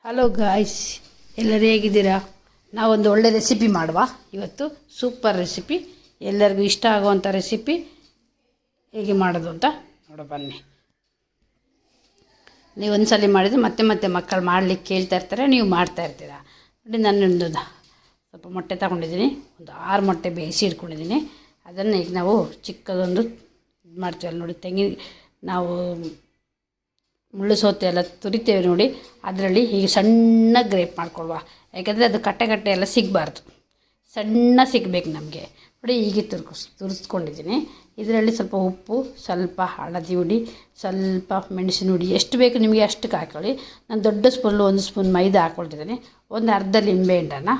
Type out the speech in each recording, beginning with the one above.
Hello guys, ಎಲ್ಲರೂ ಹೇಗಿದ್ದೀರಾ? ನಾವೊಂದು ಒಳ್ಳೆ ರೆಸಿಪಿ ಮಾಡುವ. ಇವತ್ತು ಸೂಪರ್ ರೆಸಿಪಿ, ಎಲ್ಲರಿಗೂ ಇಷ್ಟ ಆಗುವಂಥ ರೆಸಿಪಿ ಹೇಗೆ ಮಾಡೋದು ಅಂತ ನೋಡೋ ಬನ್ನಿ. ನೀವು ಒಂದ್ಸಲ ಮಾಡಿದರೆ ಮತ್ತೆ ಮತ್ತೆ ಮಕ್ಕಳು ಮಾಡಲಿಕ್ಕೆ ಕೇಳ್ತಾ ಇರ್ತಾರೆ, ನೀವು ಮಾಡ್ತಾ ಇರ್ತೀರ. ನೋಡಿ, ನಾನೊಂದು ಸ್ವಲ್ಪ ಮೊಟ್ಟೆ ತಗೊಂಡಿದ್ದೀನಿ, ಒಂದು 6 ಮೊಟ್ಟೆ ಬೇಯಿಸಿ ಇಟ್ಕೊಂಡಿದ್ದೀನಿ. ಅದನ್ನು ಈಗ ನಾವು ಚಿಕ್ಕದೊಂದು ಇದು ಮಾಡ್ತೀವಲ್ಲ ನೋಡಿ, ನಾವು ಮುಳ್ಳು ಸೌತೆ ಎಲ್ಲ ತುರಿತೇವೆ ನೋಡಿ, ಅದರಲ್ಲಿ ಹೀಗೆ ಸಣ್ಣ ಗ್ರೇಪ್ ಮಾಡ್ಕೊಳ್ವಾ. ಯಾಕೆಂದರೆ ಅದು ಕಟ್ಟೆ ಎಲ್ಲ ಸಿಗಬಾರ್ದು, ಸಣ್ಣ ಸಿಗಬೇಕು ನಮಗೆ. ನೋಡಿ, ಹೀಗೆ ತುರಿಸ್ಕೊಂಡಿದ್ದೀನಿ. ಇದರಲ್ಲಿ ಸ್ವಲ್ಪ ಉಪ್ಪು, ಸ್ವಲ್ಪ ಹಳದಿ ಹುಡಿ, ಸ್ವಲ್ಪ ಮೆಣಸಿನ ಹುಡಿ, ಎಷ್ಟು ಬೇಕು ನಿಮಗೆ ಅಷ್ಟಕ್ಕೆ ಹಾಕೊಳ್ಳಿ. ನಾನು ದೊಡ್ಡ ಸ್ಪೂನಲ್ಲಿ 1 ಸ್ಪೂನ್ ಮೈದಾ ಹಾಕ್ಕೊಳ್ತಿದ್ದೀನಿ. ಒಂದು ಅರ್ಧ ಲಿಂಬೆಹಣ್ಣನ್ನು,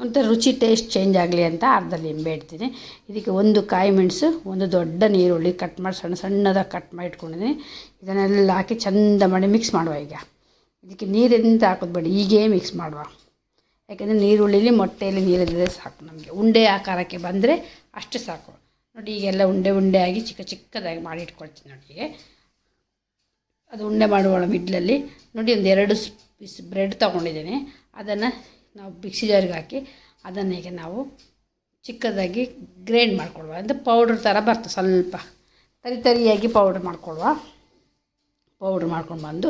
ಒಂಥರ ರುಚಿ ಟೇಸ್ಟ್ ಚೇಂಜ್ ಆಗಲಿ ಅಂತ ಅರ್ಧ ಲಿಂಬೆ ಇಡ್ತೀನಿ. ಇದಕ್ಕೆ 1 ಕಾಯಿ ಮೆಣಸು, ಒಂದು ದೊಡ್ಡ ನೀರುಳ್ಳಿ ಕಟ್ ಮಾಡಿ ಸಣ್ಣದಾಗಿ ಕಟ್ ಮಾಡಿ ಇಟ್ಕೊಂಡಿದ್ದೀನಿ. ಇದನ್ನೆಲ್ಲ ಹಾಕಿ ಚೆಂದ ಮಾಡಿ ಮಿಕ್ಸ್ ಮಾಡುವ. ಈಗ ಇದಕ್ಕೆ ನೀರೆಂತ ಹಾಕೋದು ಬೇಡ, ಹೀಗೇ ಮಿಕ್ಸ್ ಮಾಡುವ. ಯಾಕೆಂದರೆ ನೀರುಳ್ಳಿಲಿ ಮೊಟ್ಟೆಯಲ್ಲಿ ನೀರಿದ್ದರೆ ಸಾಕು, ನಮಗೆ ಉಂಡೆ ಆಕಾರಕ್ಕೆ ಬಂದರೆ ಅಷ್ಟು ಸಾಕು. ನೋಡಿ, ಈಗೆಲ್ಲ ಉಂಡೆ ಆಗಿ ಚಿಕ್ಕದಾಗಿ ಮಾಡಿ ಇಟ್ಕೊಳ್ತೀನಿ. ನೋಡಿ, ಹೀಗೆ ಅದು ಉಂಡೆ ಮಾಡುವ ಮಿಡ್ಲಲ್ಲಿ ನೋಡಿ ಒಂದು 2 ಪೀಸ್ ಬ್ರೆಡ್ ತೊಗೊಂಡಿದ್ದೀನಿ. ಅದನ್ನು ನಾವು ಮಿಕ್ಸಿ ಜಾರಿಗೆ ಹಾಕಿ ಅದನ್ನು ಈಗ ನಾವು ಚಿಕ್ಕದಾಗಿ ಗ್ರೈಂಡ್ ಮಾಡ್ಕೊಳ್ವ. ಅಂದರೆ ಪೌಡ್ರ್ ಥರ ಬರ್ತದೆ, ಸ್ವಲ್ಪ ತರಿಯಾಗಿ ಪೌಡ್ರ್ ಮಾಡ್ಕೊಂಡು ಬಂದು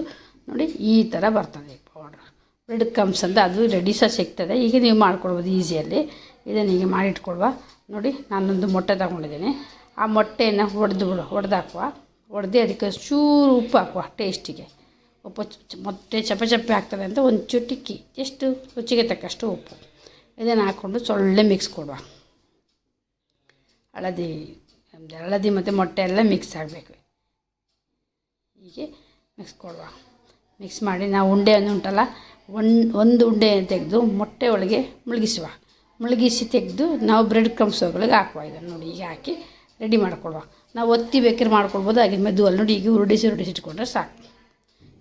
ನೋಡಿ ಈ ಥರ ಬರ್ತದೆ ಪೌಡ್ರ್. ಬ್ರೆಡ್ ಕ್ರಮ್ಸ್ ಅಂತ ಅದು ರೆಡಿ ಸಹ ಸಿಗ್ತದೆ. ಈಗ ನೀವು ಮಾಡ್ಕೊಳ್ಬೋದು ಈಸಿಯಲ್ಲಿ. ಇದನ್ನು ಹೀಗೆ ಮಾಡಿಟ್ಕೊಳ್ವ. ನೋಡಿ, ನಾನೊಂದು ಮೊಟ್ಟೆ ತಗೊಂಡಿದ್ದೀನಿ. ಆ ಮೊಟ್ಟೆಯನ್ನು ಹೊಡೆದಾಕುವ. ಹೊಡೆದು ಅದಕ್ಕೆ ಚೂರು ಉಪ್ಪು ಹಾಕುವ ಟೇಸ್ಟಿಗೆ. ಉಪ್ಪು ಮೊಟ್ಟೆ ಚಪ್ಪೆ ಆಗ್ತದೆ ಅಂತ ಒಂದು ಚುಟುಕಿ, ಎಷ್ಟು ರುಚಿಗೆ ತಕ್ಕಷ್ಟು ಉಪ್ಪು. ಇದನ್ನು ಹಾಕ್ಕೊಂಡು ಸೊಳ್ಳೆ ಮಿಕ್ಸ್ ಕೊಡುವ. ಹಳದಿ ಮತ್ತು ಮೊಟ್ಟೆ ಎಲ್ಲ ಮಿಕ್ಸ್ ಆಗಬೇಕು. ಹೀಗೆ ಮಿಕ್ಸ್ ಕೊಡುವ. ಮಿಕ್ಸ್ ಮಾಡಿ ನಾವು ಉಂಡೆಯನ್ನು ಉಂಟಲ್ಲ, ಒಂದು ಉಂಡೆ ತೆಗೆದು ಮೊಟ್ಟೆ ಒಳಗೆ ಮುಳುಗಿಸಿ ತೆಗೆದು ನಾವು ಬ್ರೆಡ್ ಕ್ರಮ್ಸ್ ಒಳಗೆ ಹಾಕುವ. ಇದನ್ನು ನೋಡಿ, ಹೀಗೆ ಹಾಕಿ ರೆಡಿ ಮಾಡಿಕೊಡುವ. ನಾವು ಒತ್ತಿ ಬೇಕಾದ್ರೆ ಮಾಡ್ಕೊಳ್ಬೋದು, ಹಾಗೆ ಮೆದುವಲ್ಲಿ ನೋಡಿ ಹೀಗೆ ಉರುಡಿಸಿಟ್ಕೊಂಡ್ರೆ ಸಾಕು.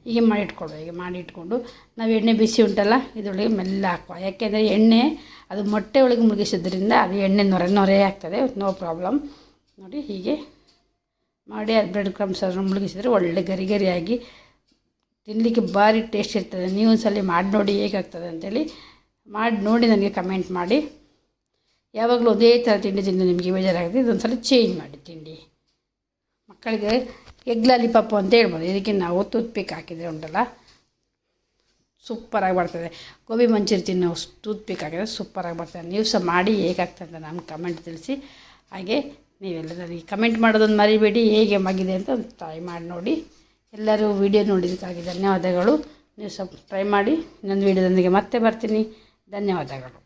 ಹೀಗೆ ಮಾಡಿಟ್ಕೊಂಡು ನಾವು ಎಣ್ಣೆ ಬಿಸಿ ಉಂಟಲ್ಲ, ಇದರೊಳಗೆ ಮೆಲ್ಲ ಹಾಕುವ. ಯಾಕೆಂದರೆ ಎಣ್ಣೆ ಅದು ಮೊಟ್ಟೆ ಒಳಗೆ ಮುಳುಗಿಸೋದ್ರಿಂದ ಅದು ಎಣ್ಣೆ ನೊರೆ ಆಗ್ತದೆ, ನೋ ಪ್ರಾಬ್ಲಮ್. ನೋಡಿ, ಹೀಗೆ ಮಾಡಿ ಅದು ಬ್ರೆಡ್ ಕ್ರಮ್ಸ್ ಅದನ್ನು ಮುಳುಗಿಸಿದರೆ ಒಳ್ಳೆ ಗರಿಯಾಗಿ ತಿನ್ನಲಿಕ್ಕೆ ಭಾರಿ ಟೇಸ್ಟ್ ಇರ್ತದೆ. ನೀವು ಒಂದ್ಸಲ ಮಾಡಿ ನೋಡಿ ಹೇಗಾಗ್ತದೆ ಅಂತೇಳಿ. ಮಾಡಿ ನೋಡಿ ನನಗೆ ಕಮೆಂಟ್ ಮಾಡಿ. ಯಾವಾಗಲೂ ಒಂದೇ ಥರ ತಿಂಡಿ ತಿಂದು ನಿಮಗೆ ಬೇಜಾರಾಗಿದೆ, ಇದೊಂದ್ಸಲ ಚೇಂಜ್ ಮಾಡಿ ತಿಂಡಿ. ಮಕ್ಕಳಿಗೆ ಎಗ್ ಲಾಲಿಪಾಪು ಅಂತ ಹೇಳ್ಬೋದು. ಇದಕ್ಕೆ ನಾವು ಟೂತ್ಪಿಕ್ ಹಾಕಿದರೆ ಉಂಟಲ್ಲ, ಸೂಪರಾಗಿ ಬರ್ತದೆ. ಗೋಬಿ ಮಂಚೂರಿ ನಾವು ಟೂತ್ಪಿಕ್ ಹಾಕಿದರೆ ಸೂಪರಾಗಿ ಬರ್ತದೆ. ನೀವು ಸಹ ಮಾಡಿ ಹೇಗಾಗ್ತದೆ ಅಂತ ನಮ್ಗೆ ಕಮೆಂಟ್ ತಿಳಿಸಿ. ಹಾಗೆ ನೀವೆಲ್ಲ ನನಗೆ ಕಮೆಂಟ್ ಮಾಡೋದನ್ನು ಮರಿಬೇಡಿ, ಹೇಗೆ ಆಗಿದೆ ಅಂತ ಒಂದು ಟ್ರೈ ಮಾಡಿ ನೋಡಿ. ಎಲ್ಲರೂ ವಿಡಿಯೋ ನೋಡಿದ್ದಕ್ಕಾಗಿ ಧನ್ಯವಾದಗಳು. ನೀವು ಸ್ವಲ್ಪ ಟ್ರೈ ಮಾಡಿ. ಇನ್ನೊಂದು ವಿಡಿಯೋದೊಂದಿಗೆ ಮತ್ತೆ ಬರ್ತೀನಿ. ಧನ್ಯವಾದಗಳು.